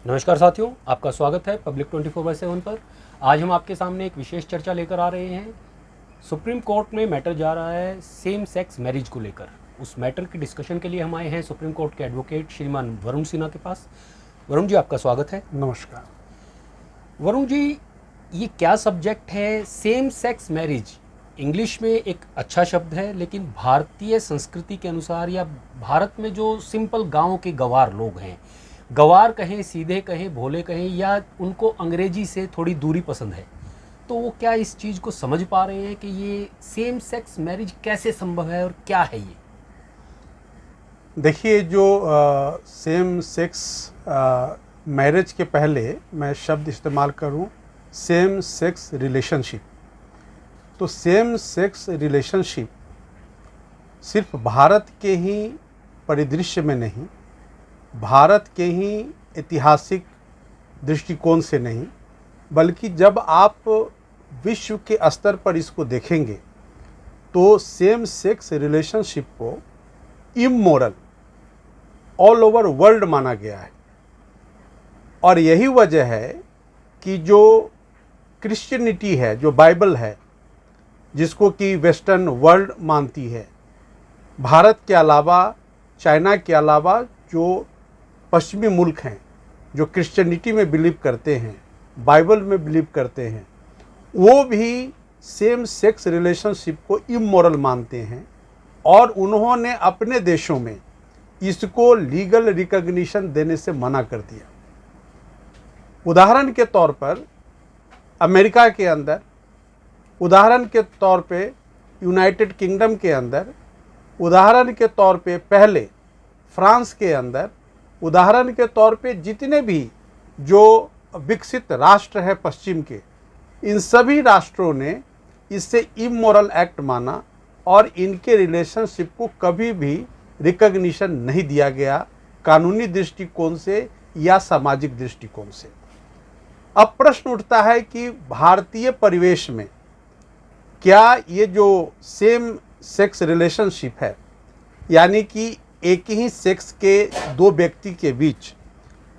नमस्कार साथियों, आपका स्वागत है पब्लिक 24/7 पर। आज हम आपके सामने एक विशेष चर्चा लेकर आ रहे हैं। सुप्रीम कोर्ट में मैटर जा रहा है सेम सेक्स मैरिज को लेकर। उस मैटर की डिस्कशन के लिए हम आए हैं सुप्रीम कोर्ट के एडवोकेट श्रीमान वरुण सिन्हा के पास। वरुण जी, आपका स्वागत है। नमस्कार। वरुण जी, ये क्या सब्जेक्ट है सेम सेक्स मैरिज? इंग्लिश में एक अच्छा शब्द है, लेकिन भारतीय संस्कृति के अनुसार या भारत में जो सिंपल गांव के गंवार लोग हैं, गंवार कहें, सीधे कहें, भोले कहें, या उनको अंग्रेजी से थोड़ी दूरी पसंद है, तो वो क्या इस चीज़ को समझ पा रहे हैं कि ये सेम सेक्स मैरिज कैसे संभव है और क्या है ये? देखिए, जो सेम सेक्स मैरिज के पहले मैं शब्द इस्तेमाल करूं सेम सेक्स रिलेशनशिप। तो सेम सेक्स रिलेशनशिप सिर्फ भारत के ही परिदृश्य में नहीं, भारत के ही ऐतिहासिक दृष्टिकोण से नहीं, बल्कि जब आप विश्व के स्तर पर इसको देखेंगे तो सेम सेक्स रिलेशनशिप को इमोरल ऑल ओवर वर्ल्ड माना गया है। और यही वजह है कि जो क्रिश्चियनिटी है, जो बाइबल है, जिसको कि वेस्टर्न वर्ल्ड मानती है, भारत के अलावा, चाइना के अलावा जो पश्चिमी मुल्क हैं जो क्रिश्चियनिटी में बिलीव करते हैं, बाइबल में बिलीव करते हैं, वो भी सेम सेक्स रिलेशनशिप को इमोरल मानते हैं। और उन्होंने अपने देशों में इसको लीगल रिकॉग्निशन देने से मना कर दिया। उदाहरण के तौर पर अमेरिका के अंदर, उदाहरण के तौर पे यूनाइटेड किंगडम के अंदर, उदाहरण के तौर पे पहले फ्रांस के अंदर, उदाहरण के तौर पे जितने भी जो विकसित राष्ट्र है पश्चिम के, इन सभी राष्ट्रों ने इससे इमोरल एक्ट माना और इनके रिलेशनशिप को कभी भी रिकॉग्निशन नहीं दिया गया, कानूनी दृष्टिकोण से या सामाजिक दृष्टिकोण से। अब प्रश्न उठता है कि भारतीय परिवेश में क्या ये जो सेम सेक्स रिलेशनशिप है, यानी कि एक ही सेक्स के दो व्यक्ति के बीच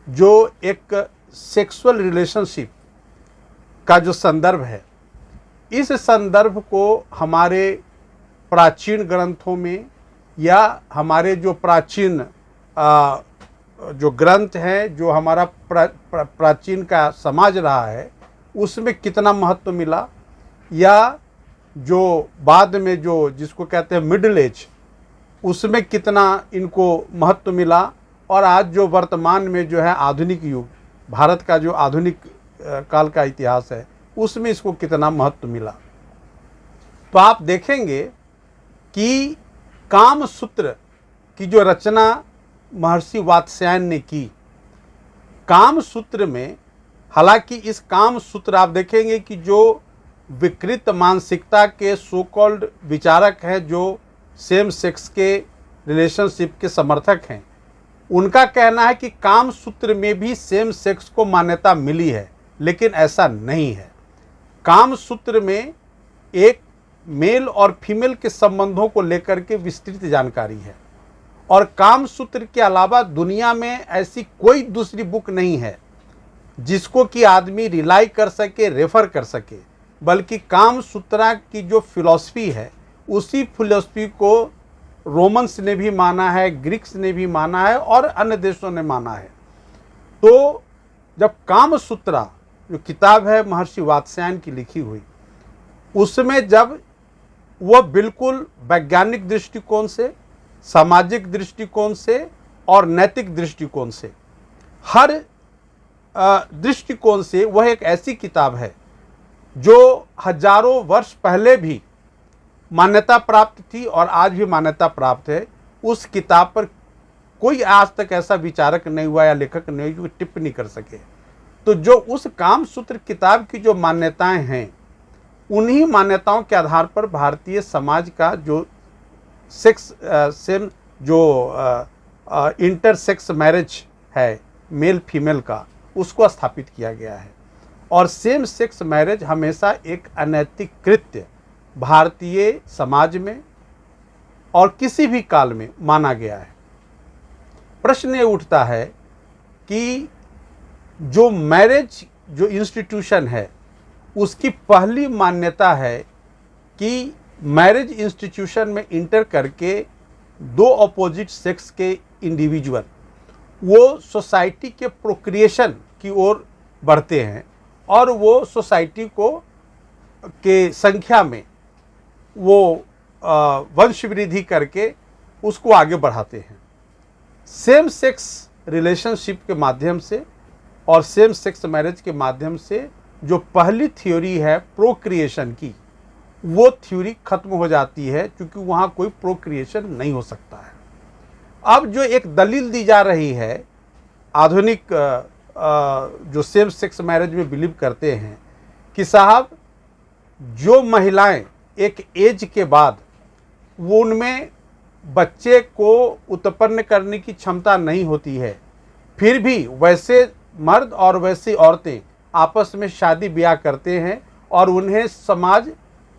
जो एक सेक्सुअल रिलेशनशिप का जो संदर्भ है, इस संदर्भ को हमारे प्राचीन ग्रंथों में या हमारे जो प्राचीन जो ग्रंथ हैं, जो हमारा प्राचीन का समाज रहा है, उसमें कितना महत्व मिला, या जो बाद में जो जिसको कहते हैं मिडिल एज, उसमें कितना इनको महत्व मिला, और आज जो वर्तमान में जो है आधुनिक युग, भारत का जो आधुनिक काल का इतिहास है, उसमें इसको कितना महत्व मिला। तो आप देखेंगे कि काम सूत्र की जो रचना महर्षि वात्स्यायन ने की, काम सूत्र में, हालांकि इस काम सूत्र आप देखेंगे कि जो विकृत मानसिकता के सो कॉल्ड विचारक हैं, जो सेम सेक्स के रिलेशनशिप के समर्थक हैं, उनका कहना है कि काम सूत्र में भी सेम सेक्स को मान्यता मिली है, लेकिन ऐसा नहीं है। काम सूत्र में एक मेल और फीमेल के संबंधों को लेकर के विस्तृत जानकारी है, और काम सूत्र के अलावा दुनिया में ऐसी कोई दूसरी बुक नहीं है जिसको कि आदमी रिलाई कर सके, रेफर कर सके, बल्कि काम सूत्रा की जो फिलॉसफी है, उसी फिलॉसफी को रोमन्स ने भी माना है, ग्रीक्स ने भी माना है, और अन्य देशों ने माना है। तो जब काम सूत्रा जो किताब है महर्षि वात्स्यायन की लिखी हुई, उसमें जब वह बिल्कुल वैज्ञानिक दृष्टिकोण से, सामाजिक दृष्टिकोण से और नैतिक दृष्टिकोण से, हर दृष्टिकोण से वह एक ऐसी किताब है जो हजारों वर्ष पहले भी मान्यता प्राप्त थी और आज भी मान्यता प्राप्त है। उस किताब पर कोई आज तक ऐसा विचारक नहीं हुआ या लेखक नहीं हुआ जो टिप्पणी कर सके। तो जो उस काम सूत्र किताब की जो मान्यताएं हैं, उन्हीं मान्यताओं के आधार पर भारतीय समाज का जो सेक्स सेम जो इंटरसेक्स मैरिज है मेल फीमेल का, उसको स्थापित किया गया है। और सेम सेक्स मैरिज हमेशा एक अनैतिक कृत्य भारतीय समाज में और किसी भी काल में माना गया है। प्रश्न ये उठता है कि जो मैरिज जो इंस्टीट्यूशन है उसकी पहली मान्यता है कि मैरिज इंस्टीट्यूशन में इंटर करके दो अपोजिट सेक्स के इंडिविजुअल वो सोसाइटी के प्रोक्रिएशन की ओर बढ़ते हैं और वो सोसाइटी को के संख्या में वो वंश वृद्धि करके उसको आगे बढ़ाते हैं। सेम सेक्स रिलेशनशिप के माध्यम से और सेम सेक्स मैरिज के माध्यम से जो पहली थ्योरी है प्रोक्रिएशन की, वो थ्योरी खत्म हो जाती है क्योंकि वहाँ कोई प्रोक्रिएशन नहीं हो सकता है। अब जो एक दलील दी जा रही है आधुनिक जो सेम सेक्स मैरिज में बिलीव करते हैं कि साहब जो महिलाएं एक एज के बाद वो उनमें बच्चे को उत्पन्न करने की क्षमता नहीं होती है, फिर भी वैसे मर्द और वैसी औरतें आपस में शादी ब्याह करते हैं और उन्हें समाज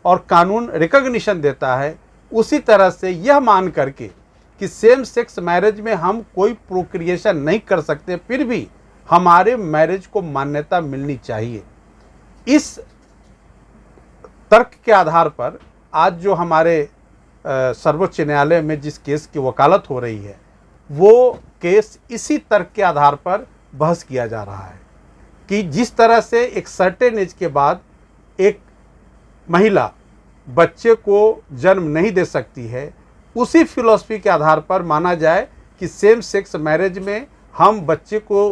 और कानून रिकॉग्निशन देता है। उसी तरह से यह मान करके कि सेम सेक्स मैरिज में हम कोई प्रोक्रिएशन नहीं कर सकते, फिर भी हमारे मैरिज को मान्यता मिलनी चाहिए। इस तर्क के आधार पर आज जो हमारे सर्वोच्च न्यायालय में जिस केस की वकालत हो रही है वो केस इसी तर्क के आधार पर बहस किया जा रहा है कि जिस तरह से एक सर्टेन एज के बाद एक महिला बच्चे को जन्म नहीं दे सकती है, उसी फिलॉसफी के आधार पर माना जाए कि सेम सेक्स मैरिज में हम बच्चे को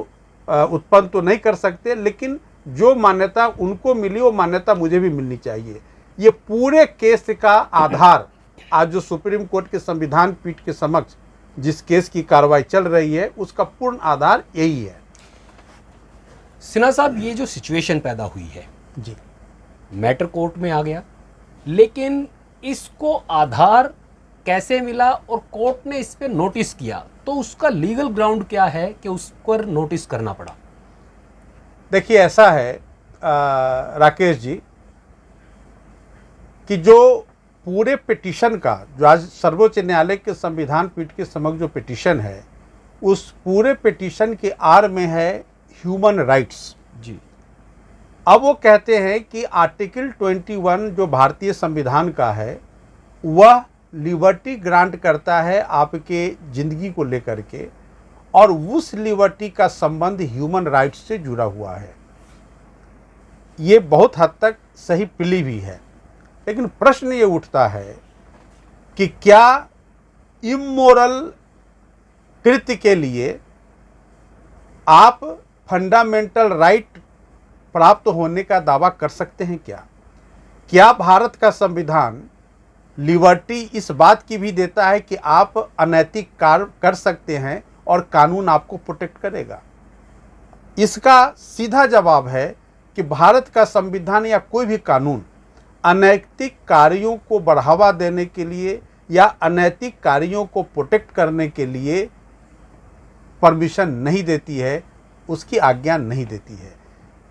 उत्पन्न तो नहीं कर सकते, लेकिन जो मान्यता उनको मिली वो मान्यता मुझे भी मिलनी चाहिए। ये पूरे केस का आधार आज जो सुप्रीम कोर्ट के संविधान पीठ के समक्ष जिस केस की कार्रवाई चल रही है उसका पूर्ण आधार यही है। सिन्हा साहब, ये जो सिचुएशन पैदा हुई है जी, मैटर कोर्ट में आ गया, लेकिन इसको आधार कैसे मिला और कोर्ट ने इस पे नोटिस किया, तो उसका लीगल ग्राउंड क्या है कि उस पर नोटिस करना पड़ा? देखिए ऐसा है राकेश जी कि जो पूरे पिटीशन का जो आज सर्वोच्च न्यायालय के संविधान पीठ के समक्ष जो पिटीशन है उस पूरे पिटीशन के आर में है ह्यूमन राइट्स जी। अब वो कहते हैं कि आर्टिकल 21 जो भारतीय संविधान का है वह लिबर्टी ग्रांट करता है आपके ज़िंदगी को लेकर के, और उस लिबर्टी का संबंध ह्यूमन राइट्स से जुड़ा हुआ है। ये बहुत हद तक सही पिली भी है, लेकिन प्रश्न ये उठता है कि क्या इमोरल कृत्य के लिए आप फंडामेंटल राइट प्राप्त होने का दावा कर सकते हैं? क्या भारत का संविधान लिबर्टी इस बात की भी देता है कि आप अनैतिक कार्य कर सकते हैं और कानून आपको प्रोटेक्ट करेगा? इसका सीधा जवाब है कि भारत का संविधान या कोई भी कानून अनैतिक कार्यों को बढ़ावा देने के लिए या अनैतिक कार्यों को प्रोटेक्ट करने के लिए परमिशन नहीं देती है, उसकी आज्ञा नहीं देती है।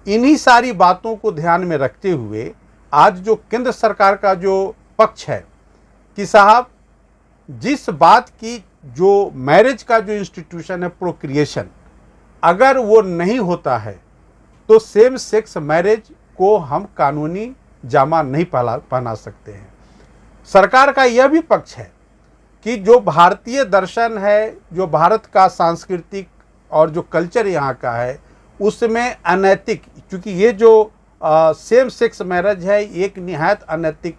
इन्हीं सारी बातों को ध्यान में रखते हुए आज जो केंद्र सरकार का जो पक्ष है कि साहब जिस बात की जो मैरिज का जो इंस्टीट्यूशन है प्रोक्रिएशन, अगर वो नहीं होता है तो सेम सेक्स मैरिज को हम कानूनी जामा नहीं पहना सकते हैं। सरकार का यह भी पक्ष है कि जो भारतीय दर्शन है, जो भारत का सांस्कृतिक और जो कल्चर यहाँ का है, उसमें अनैतिक, क्योंकि ये जो सेम सेक्स मैरिज है एक निहायत अनैतिक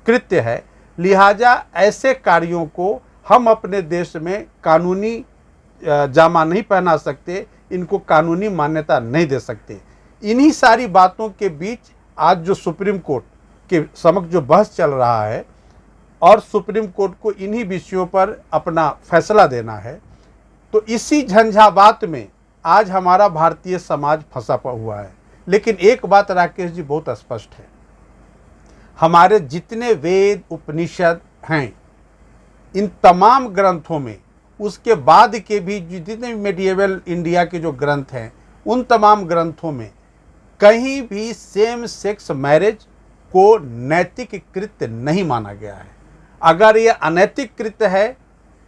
कृत्य है, लिहाजा ऐसे कार्यों को हम अपने देश में कानूनी जामा नहीं पहना सकते, इनको कानूनी मान्यता नहीं दे सकते। इन्हीं सारी बातों के बीच आज जो सुप्रीम कोर्ट के समक्ष जो बहस चल रहा है और सुप्रीम कोर्ट को इन्हीं विषयों पर अपना फैसला देना है, तो इसी झंझावात में आज हमारा भारतीय समाज फंसा हुआ है। लेकिन एक बात राकेश जी बहुत स्पष्ट है, हमारे जितने वेद उपनिषद हैं इन तमाम ग्रंथों में, उसके बाद के भी जितने मेडिएवल इंडिया के जो ग्रंथ हैं उन तमाम ग्रंथों में कहीं भी सेम सेक्स मैरिज को नैतिक कृत्य नहीं माना गया है। अगर ये अनैतिक कृत्य है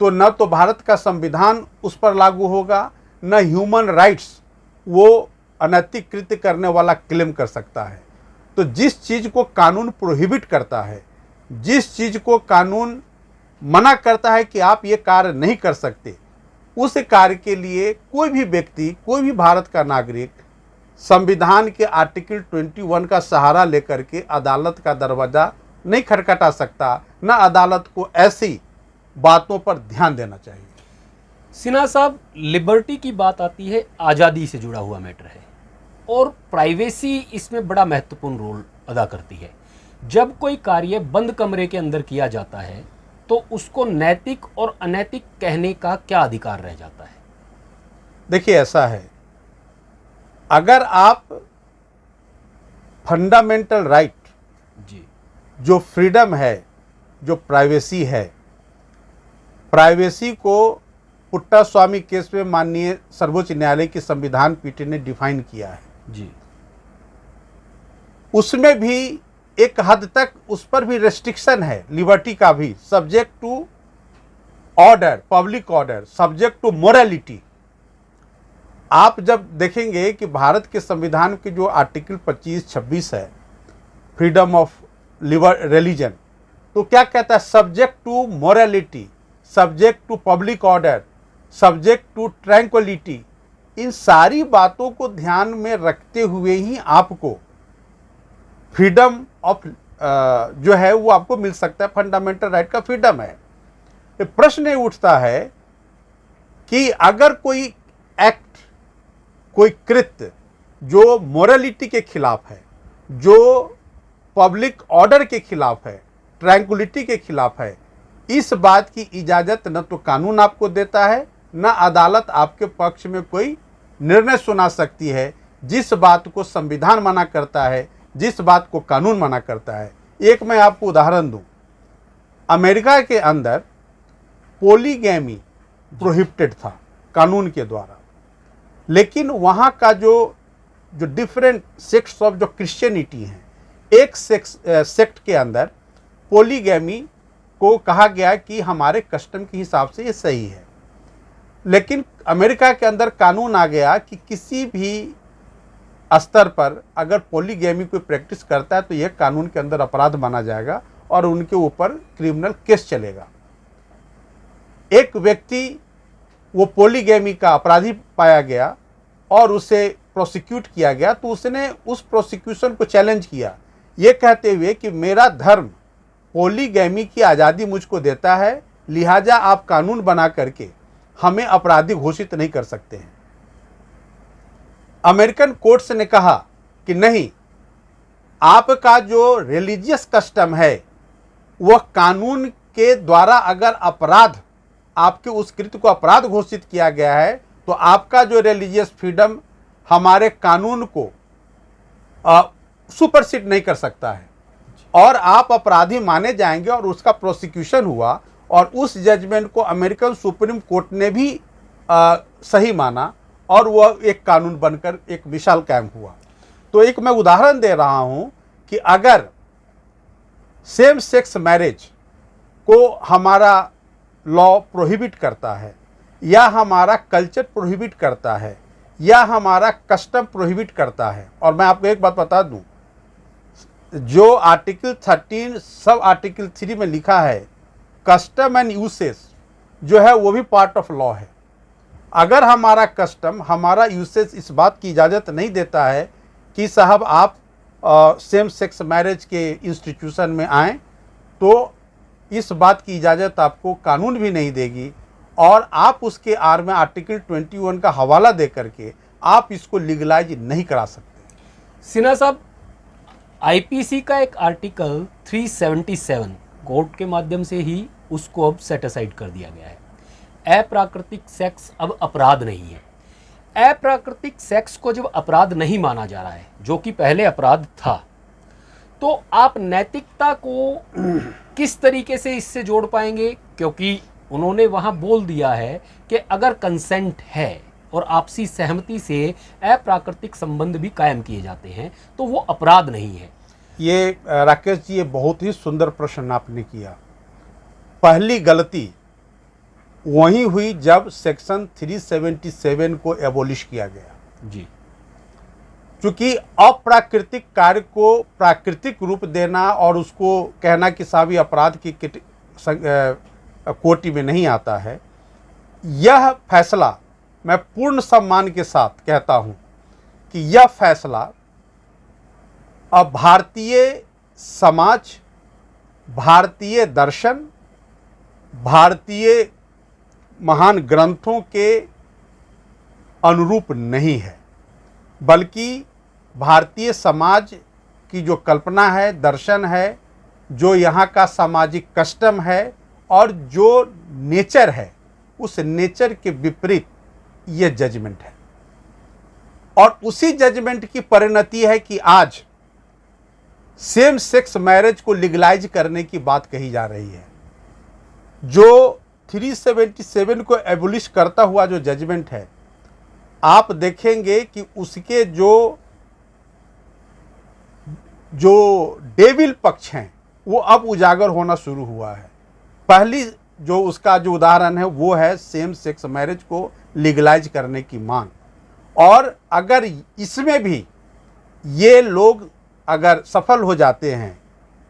तो न तो भारत का संविधान उस पर लागू होगा, न ह्यूमन राइट्स वो अनैतिक कृत्य करने वाला क्लेम कर सकता है। तो जिस चीज़ को कानून प्रोहिबिट करता है, जिस चीज़ को कानून मना करता है कि आप ये कार्य नहीं कर सकते, उस कार्य के लिए कोई भी व्यक्ति, कोई भी भारत का नागरिक संविधान के आर्टिकल 21 का सहारा लेकर के अदालत का दरवाज़ा नहीं खटखटा सकता, न अदालत को ऐसी बातों पर ध्यान देना चाहिए। सिन्हा साहब, लिबर्टी की बात आती है, आज़ादी से जुड़ा हुआ मैटर है और प्राइवेसी इसमें बड़ा महत्वपूर्ण रोल अदा करती है। जब कोई कार्य बंद कमरे के अंदर किया जाता है तो उसको नैतिक और अनैतिक कहने का क्या अधिकार रह जाता है? देखिए, ऐसा है, अगर आप फंडामेंटल राइट जी, जो फ्रीडम है, जो प्राइवेसी है, प्राइवेसी को पुट्टा स्वामी केस में माननीय सर्वोच्च न्यायालय की संविधान पीठ ने डिफाइन किया है जी, उसमें भी एक हद तक उस पर भी रेस्ट्रिक्शन है, लिबर्टी का भी, subject to order, public order, subject to morality. आप जब देखेंगे कि भारत के संविधान के जो आर्टिकल 25-26 है, फ्रीडम ऑफ रिलीजन, तो क्या कहता है? Subject to morality, subject to public order, subject to tranquillity. इन सारी बातों को ध्यान में रखते हुए ही आपको फ्रीडम ऑफ जो है वो आपको मिल सकता है, फंडामेंटल राइट का फ्रीडम है। ये प्रश्न ये उठता है कि अगर कोई एक्ट, कोई कृत्य जो मोरालिटी के खिलाफ है, जो पब्लिक ऑर्डर के खिलाफ है, ट्रैंक्विलिटी के खिलाफ है, इस बात की इजाज़त न तो कानून आपको देता है, न अदालत आपके पक्ष में कोई निर्णय सुना सकती है। जिस बात को संविधान मना करता है, जिस बात को कानून मना करता है। एक मैं आपको उदाहरण दूं, अमेरिका के अंदर पॉलीगैमी प्रोहिबिटेड था कानून के द्वारा, लेकिन वहाँ का जो डिफरेंट सेक्ट्स ऑफ जो क्रिश्चियनिटी हैं, एक सेक्ट के अंदर पॉलीगैमी को कहा गया कि हमारे कस्टम के हिसाब से ये सही है, लेकिन अमेरिका के अंदर कानून आ गया कि किसी भी स्तर पर अगर पॉलीगैमी कोई प्रैक्टिस करता है तो यह कानून के अंदर अपराध माना जाएगा और उनके ऊपर क्रिमिनल केस चलेगा। एक व्यक्ति वो पॉलीगैमी का अपराधी पाया गया और उसे प्रोसिक्यूट किया गया, तो उसने उस प्रोसिक्यूशन को चैलेंज किया, ये कहते हुए कि मेरा धर्म पॉलीगैमी की आज़ादी मुझको देता है, लिहाजा आप कानून बना करके हमें अपराधी घोषित नहीं कर सकते हैं। अमेरिकन कोर्ट्स ने कहा कि नहीं, आपका जो रिलीजियस कस्टम है वह कानून के द्वारा अगर अपराध, आपके उस कृत्य को अपराध घोषित किया गया है, तो आपका जो रिलीजियस फ्रीडम हमारे कानून को सुपरसीड नहीं कर सकता है और आप अपराधी माने जाएंगे। और उसका प्रोसिक्यूशन हुआ और उस जजमेंट को अमेरिकन सुप्रीम कोर्ट ने भी सही माना और वह एक कानून बनकर एक विशाल कायम हुआ। तो एक मैं उदाहरण दे रहा हूं कि अगर सेम सेक्स मैरिज को हमारा लॉ प्रोहिबिट करता है, या हमारा कल्चर प्रोहिबिट करता है, या हमारा कस्टम प्रोहिबिट करता है, और मैं आपको एक बात बता दूं, जो आर्टिकल 13 सब आर्टिकल 3 में लिखा है, कस्टम एंड यूसेज जो है वो भी पार्ट ऑफ लॉ है। अगर हमारा कस्टम, हमारा यूसेज इस बात की इजाज़त नहीं देता है कि साहब आप सेम सेक्स मैरिज के इंस्टीट्यूशन में आएँ, तो इस बात की इजाज़त आपको कानून भी नहीं देगी और आप उसके आड़ में आर्टिकल 21 का हवाला दे करके आप इसको लीगलाइज नहीं करा सकते। सिन्हा साहब, आईपीसी का एक आर्टिकल 377 कोर्ट के माध्यम से ही उसको अब सेट असाइड कर दिया गया है। अप्राकृतिक सेक्स अब अपराध नहीं है। अप्राकृतिक सेक्स को जब अपराध नहीं माना जा रहा है, जो कि पहले अपराध था, तो आप नैतिकता को किस तरीके से इससे जोड़ पाएंगे? क्योंकि उन्होंने वहां बोल दिया है कि अगर कंसेंट है और आपसी सहमति से अप्राकृतिक संबंध भी कायम किए जाते हैं तो वो अपराध नहीं है। ये राकेश जी, ये बहुत ही सुंदर प्रश्न आपने किया। पहली गलती वहीं हुई जब सेक्शन 377 को एबोलिश किया गया। जी, चूंकि अप्राकृतिक कार्य को प्राकृतिक रूप देना और उसको कहना कि साहब ये अपराध की कोटि में नहीं आता है, यह फैसला मैं पूर्ण सम्मान के साथ कहता हूं कि यह फैसला अब भारतीय समाज, भारतीय दर्शन, भारतीय महान ग्रंथों के अनुरूप नहीं है, बल्कि भारतीय समाज की जो कल्पना है, दर्शन है, जो यहाँ का सामाजिक कस्टम है और जो नेचर है, उस नेचर के विपरीत ये जजमेंट है। और उसी जजमेंट की परिणति है कि आज सेम सेक्स मैरिज को लीगलाइज करने की बात कही जा रही है। जो 377 को एबोलिश करता हुआ जो जजमेंट है, आप देखेंगे कि उसके जो डेविल पक्ष हैं वो अब उजागर होना शुरू हुआ है। पहली जो उसका जो उदाहरण है वो है सेम सेक्स मैरिज को लीगलाइज करने की मांग। और अगर इसमें भी ये लोग अगर सफल हो जाते हैं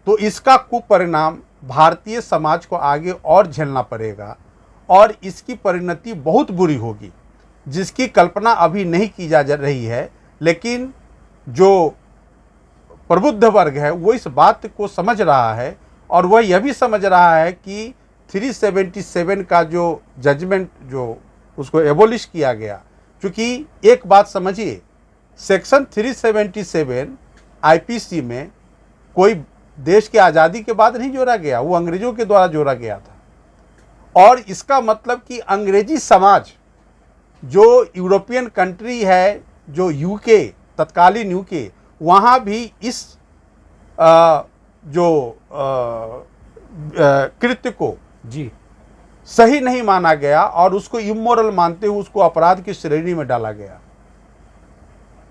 तो इसका कुपरिणाम भारतीय समाज को आगे और झेलना पड़ेगा और इसकी परिणति बहुत बुरी होगी, जिसकी कल्पना अभी नहीं की जा रही है। लेकिन जो प्रबुद्ध वर्ग है वो इस बात को समझ रहा है और वह यह भी समझ रहा है कि 377 का जो जजमेंट जो उसको एबोलिश किया गया, क्योंकि एक बात समझिए, सेक्शन 377 आईपीसी में कोई देश की आज़ादी के बाद नहीं जोड़ा गया, वो अंग्रेजों के द्वारा जोड़ा गया था। और इसका मतलब कि अंग्रेजी समाज जो यूरोपियन कंट्री है, जो यूके, तत्कालीन यूके, वहाँ भी इस कृत्य को जी सही नहीं माना गया और उसको इमोरल मानते हुए उसको अपराध की श्रेणी में डाला गया।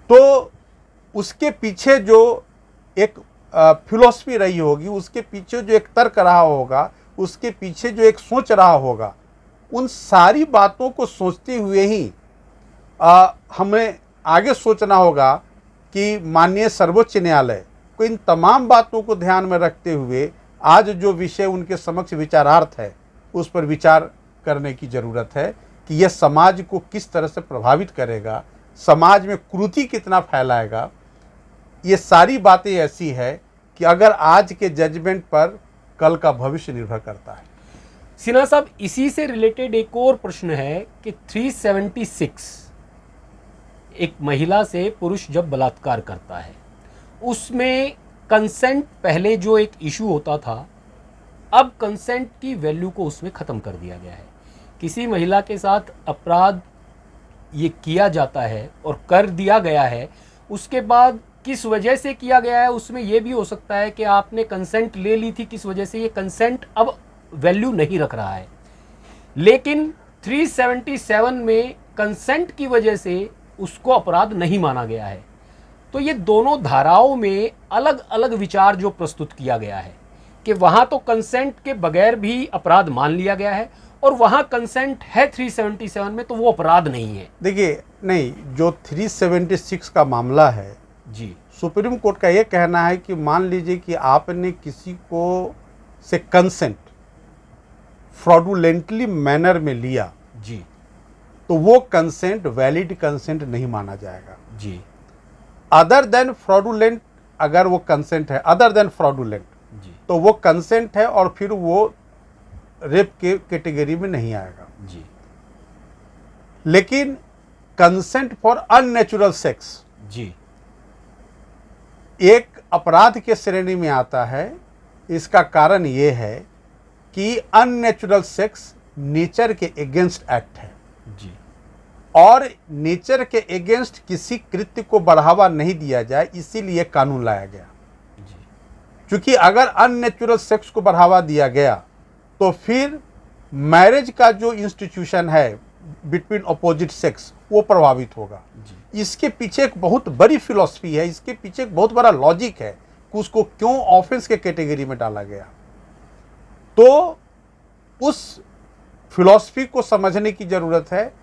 तो उसके पीछे जो एक फिलॉसफी रही होगी, उसके पीछे जो एक तर्क रहा होगा, उसके पीछे जो एक सोच रहा होगा, उन सारी बातों को सोचते हुए ही हमें आगे सोचना होगा कि माननीय सर्वोच्च न्यायालय को इन तमाम बातों को ध्यान में रखते हुए आज जो विषय उनके समक्ष विचारार्थ है उस पर विचार करने की ज़रूरत है कि यह समाज को किस तरह से प्रभावित करेगा, समाज में कुरीति कितना फैलाएगा। ये सारी बातें ऐसी है कि अगर आज के जजमेंट पर कल का भविष्य निर्भर करता है। सिन्हा साहब, इसी से रिलेटेड एक और प्रश्न है कि 376 एक महिला से पुरुष जब बलात्कार करता है, उसमें कंसेंट पहले जो एक इशू होता था, अब कंसेंट की वैल्यू को उसमें ख़त्म कर दिया गया है। किसी महिला के साथ अपराध ये किया जाता है और कर दिया गया है, उसके बाद किस वजह से किया गया है उसमें यह भी हो सकता है कि आपने कंसेंट ले ली थी, किस वजह से, ये कंसेंट अब वैल्यू नहीं रख रहा है। लेकिन 377 में कंसेंट की वजह से उसको अपराध नहीं माना गया है। तो ये दोनों धाराओं में अलग अलग विचार जो प्रस्तुत किया गया है कि वहाँ तो कंसेंट के बगैर भी अपराध मान लिया गया है और वहाँ कंसेंट है 377 में तो वो अपराध नहीं है। देखिए, नहीं, जो 376 का मामला है जी, सुप्रीम कोर्ट का ये कहना है कि मान लीजिए कि आपने किसी को से कंसेंट फ्रॉडुलेंटली मैनर में लिया जी, तो वो कंसेंट वैलिड कंसेंट नहीं माना जाएगा। जी, अदर देन फ्रॉडुलेंट, अगर वो कंसेंट है अदर देन फ्रॉडुलेंट, जी, तो वो कंसेंट है और फिर वो रेप के कैटेगरी में नहीं आएगा। जी, लेकिन कंसेंट फॉर अननेचुरल सेक्स जी, एक अपराध के श्रेणी में आता है। इसका कारण ये है कि अननेचुरल सेक्स नेचर के एगेंस्ट एक्ट है जी, और नेचर के एगेंस्ट किसी कृत्य को बढ़ावा नहीं दिया जाए, इसीलिए कानून लाया गया। जी, क्योंकि अगर अननेचुरल सेक्स को बढ़ावा दिया गया तो फिर मैरिज का जो इंस्टीट्यूशन है बिटवीन अपोजिट सेक्स वो प्रभावित होगा। जी, इसके पीछे एक बहुत बड़ी फिलॉसफी है, इसके पीछे एक बहुत बड़ा लॉजिक है कि उसको क्यों ऑफेंस के कैटेगरी में डाला गया। तो उस फिलॉसफी को समझने की ज़रूरत है,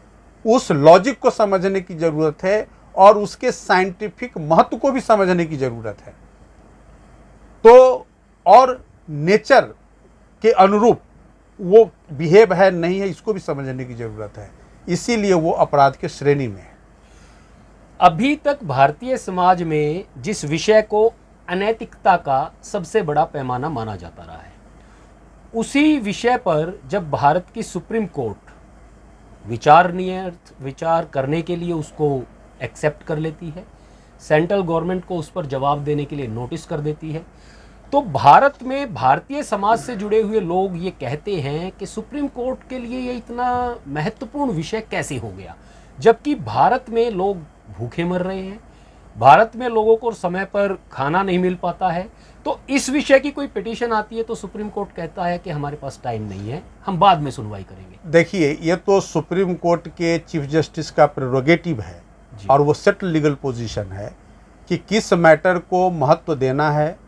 उस लॉजिक को समझने की ज़रूरत है और उसके साइंटिफिक महत्व को भी समझने की ज़रूरत है। तो और नेचर के अनुरूप वो बिहेव है नहीं है, इसको भी समझने की ज़रूरत है। इसीलिए वो अपराध के श्रेणी में है। अभी तक भारतीय समाज में जिस विषय को अनैतिकता का सबसे बड़ा पैमाना माना जाता रहा है, उसी विषय पर जब भारत की सुप्रीम कोर्ट विचार करने के लिए उसको एक्सेप्ट कर लेती है, सेंट्रल गवर्नमेंट को उस पर जवाब देने के लिए नोटिस कर देती है, तो भारत में भारतीय समाज से जुड़े हुए लोग ये कहते हैं कि सुप्रीम कोर्ट के लिए ये इतना महत्वपूर्ण विषय कैसे हो गया, जबकि भारत में लोग भूखे मर रहे हैं, भारत में लोगों को समय पर खाना नहीं मिल पाता है। तो इस विषय की कोई पिटीशन आती है तो सुप्रीम कोर्ट कहता है कि हमारे पास टाइम नहीं है, हम बाद में सुनवाई करेंगे। देखिए, ये तो सुप्रीम कोर्ट के चीफ जस्टिस का प्रेरोगेटिव है और वो सेट लीगल पोजीशन है कि किस मैटर को महत्व देना है,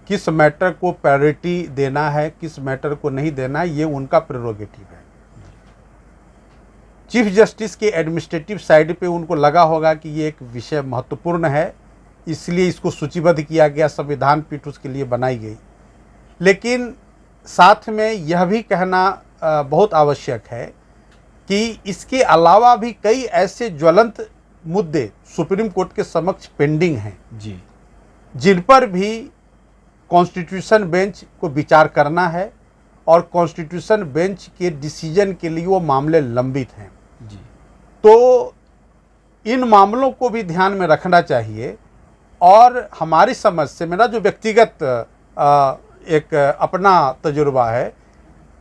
किस मैटर को प्रायोरिटी देना है, किस मैटर को नहीं देना है, ये उनका प्रेरोगेटिव है। चीफ जस्टिस के एडमिनिस्ट्रेटिव साइड पे उनको लगा होगा कि ये एक विषय महत्वपूर्ण है, इसलिए इसको सूचीबद्ध किया गया, संविधान पीठ उसके लिए बनाई गई। लेकिन साथ में यह भी कहना बहुत आवश्यक है कि इसके अलावा भी कई ऐसे ज्वलंत मुद्दे सुप्रीम कोर्ट के समक्ष पेंडिंग हैं जी, जिन पर भी कॉन्स्टिट्यूशन बेंच को विचार करना है और कॉन्स्टिट्यूशन बेंच के डिसीजन के लिए वो मामले लंबित हैं जी। तो इन मामलों को भी ध्यान में रखना चाहिए। और हमारी समझ से, मेरा जो व्यक्तिगत एक अपना तजुर्बा है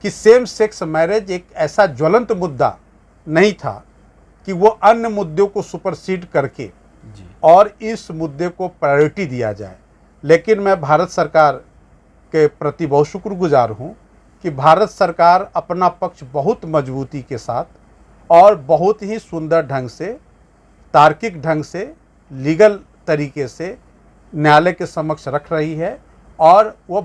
कि सेम सेक्स मैरिज एक ऐसा ज्वलंत मुद्दा नहीं था कि वो अन्य मुद्दों को सुपरसीड करके जी। और इस मुद्दे को प्रायोरिटी दिया जाए। लेकिन मैं भारत सरकार के प्रति बहुत शुक्रगुजार हूँ कि भारत सरकार अपना पक्ष बहुत मजबूती के साथ और बहुत ही सुंदर ढंग से, तार्किक ढंग से, लीगल तरीके से न्यायालय के समक्ष रख रही है और वो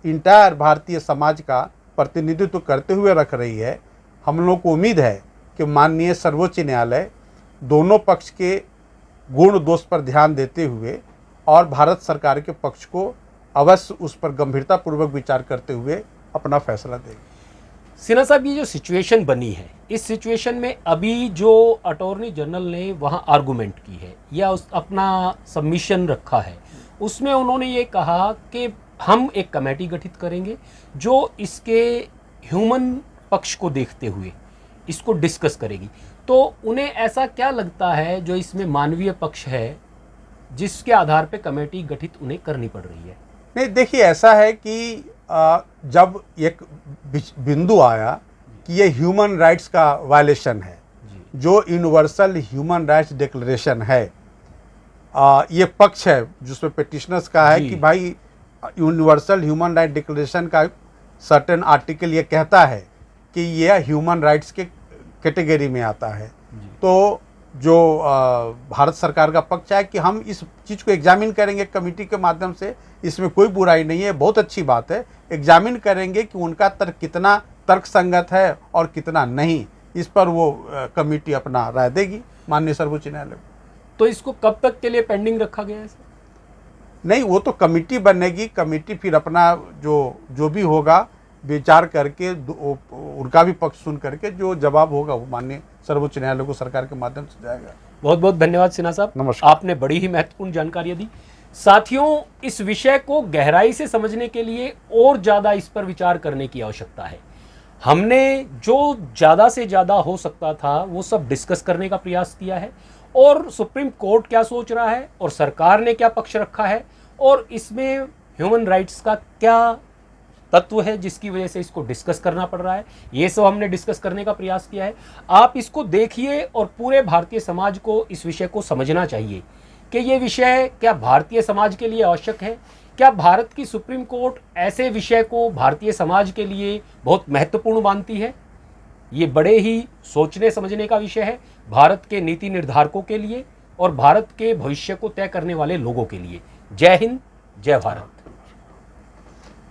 इंटायर भारतीय समाज का प्रतिनिधित्व करते हुए रख रही है। हम लोग को उम्मीद है कि माननीय सर्वोच्च न्यायालय दोनों पक्ष के गुण दोष पर ध्यान देते हुए और भारत सरकार के पक्ष को अवश्य उस पर गंभीरतापूर्वक विचार करते हुए अपना फैसला देगी। सिन्हा साहब, ये जो सिचुएशन बनी है, इस सिचुएशन में अभी जो अटॉर्नी जनरल ने वहाँ आर्गूमेंट की है या अपना सबमिशन रखा है, उसमें उन्होंने ये कहा कि हम एक कमेटी गठित करेंगे जो इसके ह्यूमन पक्ष को देखते हुए इसको डिस्कस करेगी। तो उन्हें ऐसा क्या लगता है जो इसमें मानवीय पक्ष है जिसके आधार पे कमेटी गठित उन्हें करनी पड़ रही है? नहीं, देखिए, ऐसा है कि जब एक बिंदु आया कि ये ह्यूमन राइट्स का वायलेशन है, जो यूनिवर्सल ह्यूमन राइट्स डिक्लेरेशन है, ये पक्ष है जिसमें पिटिशनर्स का है कि भाई यूनिवर्सल ह्यूमन राइट डिक्लेरेशन का सर्टेन आर्टिकल ये कहता है कि यह ह्यूमन राइट्स के कैटेगरी में आता है। तो जो भारत सरकार का पक्ष है कि हम इस चीज़ को एग्जामिन करेंगे कमेटी के माध्यम से, इसमें कोई बुराई नहीं है, बहुत अच्छी बात है। एग्जामिन करेंगे कि उनका तर्क कितना तर्कसंगत है और कितना नहीं, इस पर वो कमेटी अपना राय देगी माननीय सर्वोच्च न्यायालय को। तो इसको कब तक के लिए पेंडिंग रखा गया है? नहीं, वो तो कमेटी बनेगी, कमेटी फिर अपना जो भी होगा विचार करके उनका भी पक्ष सुन करके जो जवाब होगा वो माननीय सर्वोच्च न्यायालय को सरकार के माध्यम से जाएगा। बहुत बहुत धन्यवाद सिन्हा साहब, नमस्कार। आपने बड़ी ही महत्वपूर्ण जानकारियां दी। साथियों, इस विषय को गहराई से समझने के लिए और ज़्यादा इस पर विचार करने की आवश्यकता है। हमने जो ज़्यादा से ज़्यादा हो सकता था वो सब डिस्कस करने का प्रयास किया है, और सुप्रीम कोर्ट क्या सोच रहा है और सरकार ने क्या पक्ष रखा है और इसमें ह्यूमन राइट्स का क्या तत्व है जिसकी वजह से इसको डिस्कस करना पड़ रहा है, ये सब हमने डिस्कस करने का प्रयास किया है। आप इसको देखिए और पूरे भारतीय समाज को इस विषय को समझना चाहिए कि ये विषय क्या भारतीय समाज के लिए आवश्यक है, क्या भारत की सुप्रीम कोर्ट ऐसे विषय को भारतीय समाज के लिए बहुत महत्वपूर्ण मानती है। ये बड़े ही सोचने समझने का विषय है भारत के नीति निर्धारकों के लिए और भारत के भविष्य को तय करने वाले लोगों के लिए। जय हिंद, जय भारत।